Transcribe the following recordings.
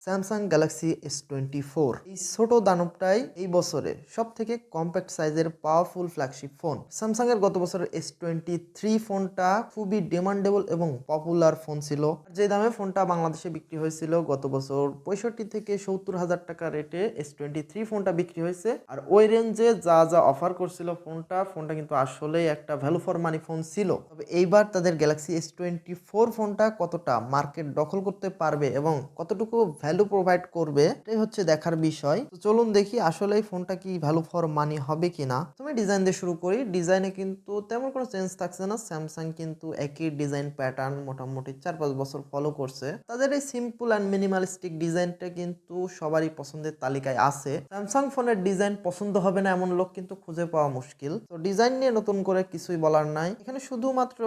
Samsung Galaxy S24 এই ছোট দানবটাই এই বছরের সব থেকে কম্প্যাক্ট সাইজের পাওয়ারফুল ফ্ল্যাগশিপ ফোন। স্যামসাং এর গত বছরের S23 ফোনটা খুবই ডিমান্ডেবল এবং পপুলার ফোন ছিল। যে দামে ফোনটা বাংলাদেশে বিক্রি হয়েছিল গত বছর 65 থেকে 70,000 টাকা রেটে S23 ফোনটা বিক্রি হয়েছে। আর ওই রেঞ্জে যা যা অফার করছিল ফোনটা কিন্তু আসলেই একটা ভ্যালু ফর মানি ফোন ছিল। তবে এইবার তাদের গ্যালাক্সি S24 ফোনটা কতটা মার্কেট দখল করতে পারবে এবং কতটুকু ভ্যালু প্রোভাইড করবে এটাই হচ্ছে দেখার বিষয়। তো চলুন দেখি আসলে এই ফোনটা কি ভ্যালু ফর মানি হবে কিনা। তুমি ডিজাইন দিয়ে শুরু করি। ডিজাইনে কিন্তু তেমন কোনো চেঞ্জ থাকছে না। স্যামসাং কিন্তু একই ডিজাইন প্যাটার্ন মোটামুটি 4-5 বছর ফলো করছে। তাদের এই সিম্পল অ্যান্ড মিনিমালিস্টিক ডিজাইনটা কিন্তু সবারই পছন্দের তালিকায় আছে। স্যামসাং ফোনের ডিজাইন পছন্দ হবে না এমন লোক কিন্তু খুঁজে পাওয়া মুশকিল। তো ডিজাইন নিয়ে নতুন করে কিছুই বলার নাই। এখানে শুধুমাত্র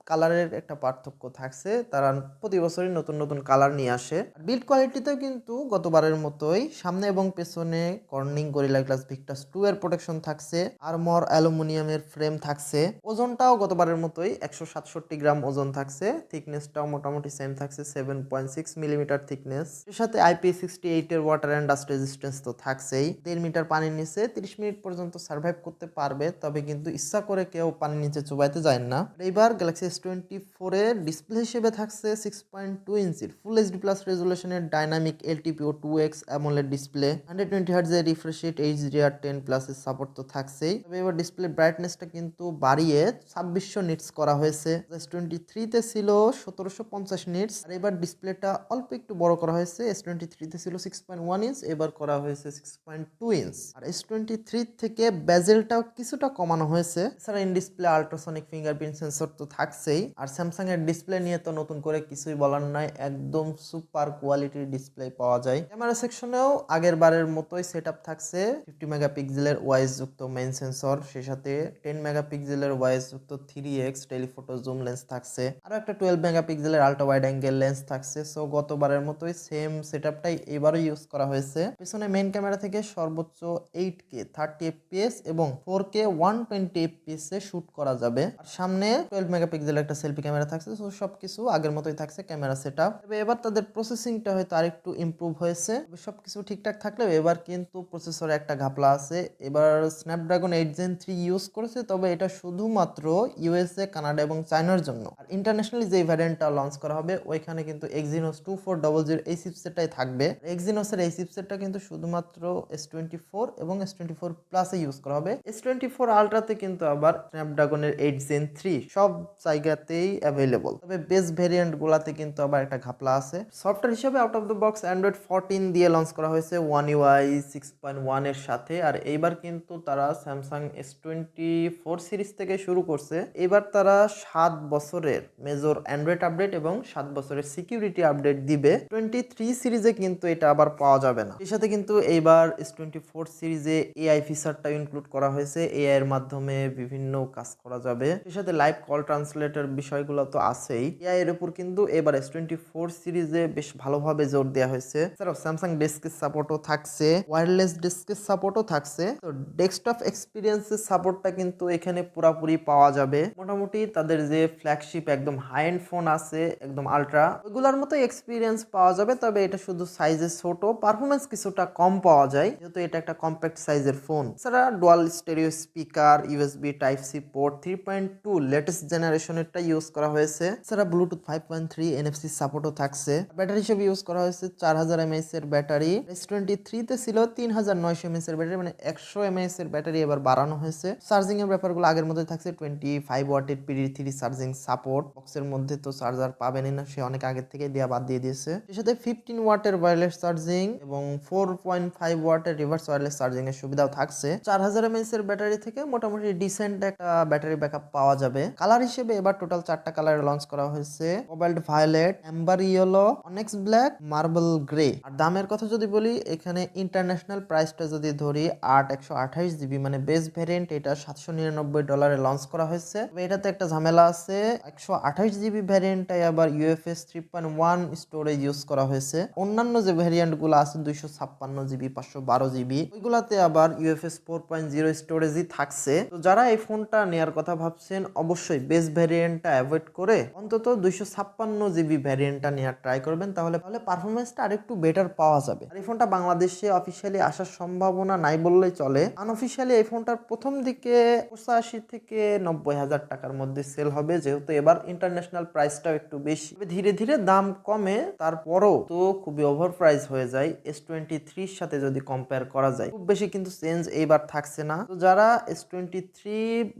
কালারের একটা পার্থক্য থাকছে। তারা প্রতি বছরই নতুন নতুন কালার নিয়ে আসে। বিল্ড কোয়ালিটিতেও কিন্তু গতবারের মতোই সামনে এবং পেছনে কর্নিং গরিলা গ্লাস ভিক্টাস 2 এর প্রোটেকশন থাকছে। আর্মর অ্যালুমিনিয়ামের ফ্রেম থাকছে। ওজনটাও গতবারের মতোই 167 গ্রাম ওজন থাকছে। থিকনেসটাও মোটামুটি সেম থাকছে 7.6 মিলিমিটার থিকনেস। এর সাথে IP68 এর ওয়াটার অ্যান্ড ডাস্ট রেজিস্ট্যান্স তো থাকছেই। 1.5 মিটার পানির নিচে 30 মিনিট পর্যন্ত সার্ভাইভ করতে পারবে। তবে কিন্তু ইচ্ছা করে কেউ পানির নিচে চুবাইতে যায় না। এইবার গ্যালাক্সি S24 এর ডিসপ্লে হিসেবে থাকছে 6.2 ইঞ্চির ফুল এইচডি প্লাস রেজুলেশনের dynamic LTPO 2X AMOLED display. 120 hertz এর রিফ্রেশ রেট HDR10 প্লাস এর সাপোর্ট তো থাকছেই। তবে এবার ডিসপ্লে ব্রাইটনেসটা কিন্তু বাড়িয়ে 2600 নিটস করা হয়েছে। S23 তে ছিল 1750 নিটস। আর এবার ডিসপ্লেটা অল্প একটু বড় করা হয়েছে। S23 তে ছিল 6.1 ইঞ্চ, এবার করা হয়েছে 6.2 ইঞ্চ। আর S23 থেকে বেজেলটাও কিছুটা কমানো হয়েছে। এছাড়া in display ultrasonic fingerprint sensor তো থাকছেই। আর স্যামসাং এর ডিসপ্লে নিয়ে তো নতুন করে কিছুই বলার নাই, একদম সুপার কোয়ালিটির ডিসপ্লে পাওয়া যায়। ক্যামেরা সেকশনেও আগের বারের মতোই সেটআপ থাকছে। 50 মেগাপিক্সেলের ওয়াইজ যুক্ত মেইন সেন্সর, সেই সাথে 10 মেগাপিক্সেলের ওয়াইজ যুক্ত 3x টেলিফটো জুম লেন্স থাকছে। আর একটা 12 মেগাপিক্সেলের আল্ট্রা ওয়াইড অ্যাঙ্গেল লেন্স থাকছে। সো গতবারের মতোই সেম সেটআপটাই এবারও ইউজ করা হয়েছে। পিছনে মেইন ক্যামেরা থেকে সর্বোচ্চ 8K 30 fps এবং 4K 120 fps এ শুট করা যাবে। আর সামনে 12 মেগাপিক্সেলের একটা সেলফি ক্যামেরা থাকছে। সো সবকিছু আগের মতোই থাকছে ক্যামেরা সেটআপ। তবে এবার তাদের প্রসেসিংটা হয়তো আরেকটু ইমপ্রুভ হয়েছে। সবকিছু ঠিকঠাক থাকলেও এবার কিন্তু প্রসেসরে একটা ঘাপলা আছে। এবার স্ন্যাপড্রাগন 8 Gen 3 ইউজ করেছে, তবে এটা শুধুমাত্র USA, কানাডা এবং চায়নার জন্য। আর ইন্টারন্যাশনালি যে ভ্যারিয়েন্টটা লঞ্চ করা হবে ওইখানে কিন্তু Exynos 2400 এই চিপসেটটাই থাকবে। Exynosের এই চিপসেটটা কিন্তু শুধুমাত্র S24 এবং S24 প্লাসে ইউজ করা হবে। S24 আলট্রাতে কিন্তু আবার স্ন্যাপড্রাগনের 8 Gen 3 সব জায়গাতেই অ্যাভেলেবল। তবে বেস ভেরিয়েন্ট গুলাতে কিন্তু আবার একটা ঘাপলা আছে। সফটওয়্যার হিসেবে out of the box Android 14 দিয়ে লঞ্চ করা হয়েছে One UI 6.1 এর সাথে। আর এইবার কিন্তু তারা স্যামসাং S24 সিরিজ থেকে শুরু করছে। এবার তারা 7 বছরের মেজর অ্যান্ড্রয়েড আপডেট এবং 7 বছরের সিকিউরিটি আপডেট দিবে। 23 সিরিজে কিন্তু এটা আবার পাওয়া যাবে না। এর সাথে কিন্তু এইবার S24 সিরিজে AI ফিচারটা ইনক্লুড করা হয়েছে। AI এর মাধ্যমে বিভিন্ন কাজ করা যাবে। এর সাথে লাইভ কল ট্রান্সলেটর বিষয়গুলো তো আছেই। AI এর উপর কিন্তু এবার S24 সিরিজে বেশ ভালোভাবে জোর দেওয়া হয়েছে। এছাড়াও স্যামসাং ডেস্কের সাপোর্টও থাকছে, ওয়্যারলেস ডেস্কের সাপোর্টও থাকছে। তো ডেস্কটপ এক্সপিরিয়েন্সের সাপোর্টটা কিন্তু এখানে পুরোপুরি পাওয়া যাবে। মোটামুটি তাদের যে ফ্ল্যাগশিপ একদম হাই এন্ড ফোন আছে একদম আলট্রা, ওইগুলোর মতো এক্সপিরিয়েন্স পাওয়া যাবে। তবে এটা শুধু সাইজে ছোট, পারফরমেন্স কিছুটা কম পাওয়া যায় যেহেতু এটা একটা কম্প্যাক্ট সাইজের ফোন। এছাড়া dual stereo speaker, USB Type-C port 3.2 latest জেনারেশনেরটা ইউজ করা হয়েছে। এছাড়া ব্লুটুথ 5.3 NFC সাপোর্টও থাকছে। ব্যাটারি হিসেবে ইউজ করা হয়েছে 4000 mAh এর ব্যাটারি। S23 তে ছিল 3900 mAh এর ব্যাটারি, মানে 100 mAh এর ব্যাটারি এবার বাড়ানো হয়েছে। চার্জিং এর ব্যাপারগুলো আগের মধ্যে থাকছে। 25 ওয়াটের PD3 চার্জিং সাপোর্ট। বক্সের মধ্যে তো চার্জার পাবেনই না, সে অনেক আগে থেকে বাদ দিয়ে দিয়েছে। এর সাথে 15 ওয়াটের ওয়্যারলেস চার্জিং এবং 4.5 ওয়াটের রিভার্স ওয়্যারলেস চার্জিং এর সুবিধাও থাকছে। 4000 mAh এর ব্যাটারি থেকে মোটামুটি ডিসেন্ট একটা ব্যাটারি ব্যাকআপ পাওয়া যাবে। কালার হিসেবে এবার টোটাল 4টা কালার লঞ্চ করা হয়েছে: cobalt violet, amber yellow, onyx black, marble grey. আর দামের কথা যদি বলি, এখানে ইন্টারন্যাশনাল প্রাইসটা যদি ধরি 128 জিবি মানে বেস ভ্যারিয়েন্ট, এটা $799 লঞ্চ করা হয়েছে। তবে এটাতে একটা ঝামেলা আছে, 128 জিবি ভ্যারিয়েন্টটাই আবার UFS 3.1 স্টোরেজ ইউজ করা হয়েছে। অন্যান্য যে ভ্যারিয়েন্ট গুলো আছে 256 জিবি 512 জিবি, ওইগুলাতে আবার UFS 4.0 স্টোরেজই থাকছে। তো যারা এই ফোনটা নেয়ার কথা ভাবছেন অবশ্যই বেস ভ্যারিয়েন্টটা অ্যাভয়েড করে অন্তত 256 জিবি ভ্যারিয়েন্টটা নেওয়ার ট্রাই করবেন। তাহলে পারফরমেন্স পারফরমেন্সটা আরেকটু বেটার পাওয়া যাবে। আর এই ফোনটা বাংলাদেশে অফিসিয়ালি আসার সম্ভাবনা নাই বললেই চলে। আনঅফিসিয়ালি এই ফোনটার প্রথম দিকে 85 থেকে 90,000 টাকার মধ্যে সেল হবে, যেহেতু এবার ইন্টারন্যাশনাল প্রাইসটাও একটু বেশি। ধীরে ধীরে দাম কমে, তারপরও তো খুবই ওভার প্রাইস হয়ে যায় S23 সাথে যদি কম্পেয়ার করা যায়। খুব বেশি কিন্তু চেঞ্জ এইবার থাকছে না। তো যারা S23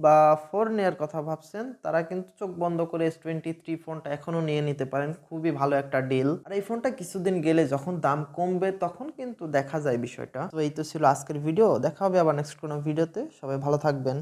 বা 4 নেওয়ার কথা ভাবছেন তারা কিন্তু চোখ বন্ধ করে S23 ফোনটা এখনো নিয়ে নিতে পারেন, খুবই ভালো একটা ডিল। আর এই ফোনটা কিছুদিন গেলে যখন দাম কমবে তখন কিন্তু দেখা যায় বিষয়টা। তো এই তো ছিল আজকের ভিডিও, দেখা হবে আবার নেক্সট কোনো ভিডিওতে। সবাই ভালো থাকবেন।